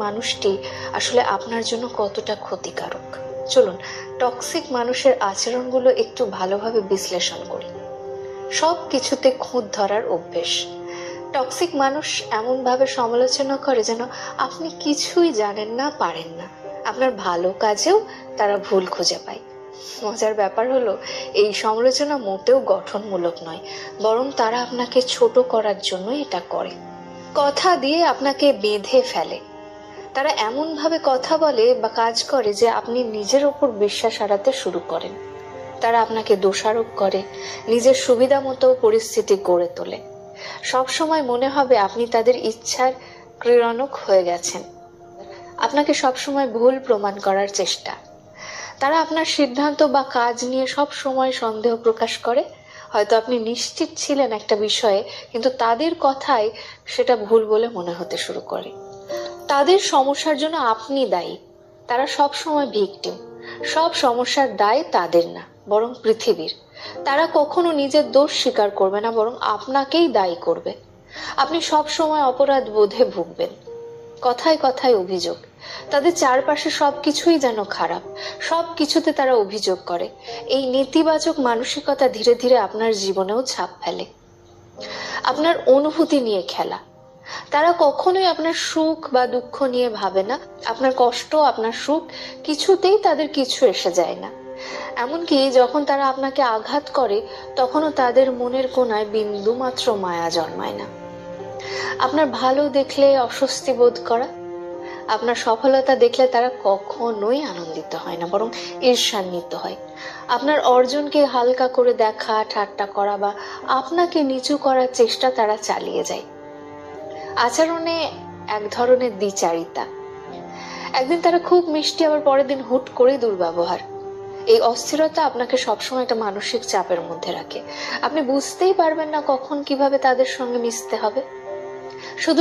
মানুষটি আসলে আপনার জন্য কতটা ক্ষতিকারক। চলুন টক্সিক মানুষের আচরণগুলো একটু ভালোভাবে বিশ্লেষণ করি। সব কিছুতে খুঁত ধরার অভ্যেস। টক্সিক মানুষ এমনভাবে সমালোচনা করে যেন আপনি কিছুই জানেন না, পারেন না। আপনার ভালো কাজেও তারা ভুল খুঁজে পায়। মজার ব্যাপার হলো, এই সমালোচনা মোটেও গঠনমূলক নয়, বরং তারা আপনাকে ছোট করার জন্য এটা করে। কথা দিয়ে আপনাকে বেঁধে ফেলে। তারা এমনভাবে কথা বলে বা কাজ করে যে আপনি নিজের ওপর বিশ্বাস হারাতে শুরু করেন। তারা আপনাকে দোষারোপ করে, নিজের সুবিধা মতো পরিস্থিতি গড়ে তোলে। সবসময় মনে হবে আপনি তাদের ইচ্ছার ক্রীড়নক হয়ে গেছেন। আপনাকে সবসময় ভুল প্রমাণ করার চেষ্টা। তারা আপনার সিদ্ধান্ত বা কাজ নিয়ে সব সময় সন্দেহ প্রকাশ করে। হয়তো আপনি নিশ্চিত ছিলেন একটা বিষয়ে, কিন্তু তাদের কথায় সেটা ভুল বলে মনে হতে শুরু করে। তাদের সমস্যার জন্য আপনি দায়ী। তারা সব সময় ভিকটিম। সব সমস্যার দায় তাদের না, বরং পৃথিবীর। তারা কখনো নিজের দোষ স্বীকার করবে না, বরং আপনাকেই দায়ী করবে। আপনি সব সময় অপরাধ বোধে ভুগবেন। কথায় কথায় অভিযোগ। তাদের চারপাশে সবকিছুই যেন খারাপ, সব কিছুতে তারা অভিযোগ করে। এই নেতিবাচক মানসিকতা ধীরে ধীরে আপনার জীবনেও ছাপ ফেলে। আপনার অনুভূতি নিয়ে খেলা। তারা কখনোই আপনার সুখ বা দুঃখ নিয়ে ভাবে না। আপনার কষ্ট, আপনার সুখ কিছুতেই তাদের কিছু এসে যায় না। এমনকি যখন তারা আপনাকে আঘাত করে, তখনও তাদের মনের কোণায় বিন্দু মাত্র মায়া জন্মায় না। আপনার ভালো দেখলে অস্বস্তি বোধ করা। আপনার সফলতা দেখলে তারা কখনোই আনন্দিত হয় না, বরং ঈর্ষান্বিত হয়। আপনার অর্জনকে হালকা করে দেখা, ঠাট্টা করা বা আপনাকে নিচু করার চেষ্টা তারা চালিয়ে যায়। আচরণে এক ধরনের দ্বিচারিতা। একদিন তারা খুব মিষ্টি, আবার পরের দিন হুট করে দুর্ব্যবহার। এই অস্থিরতা আপনাকে সবসময় একটা মানসিক চাপের মধ্যে রাখে। আপনি বুঝতেই পারবেন না কখন কিভাবে তাদের সঙ্গে মিশতে হবে।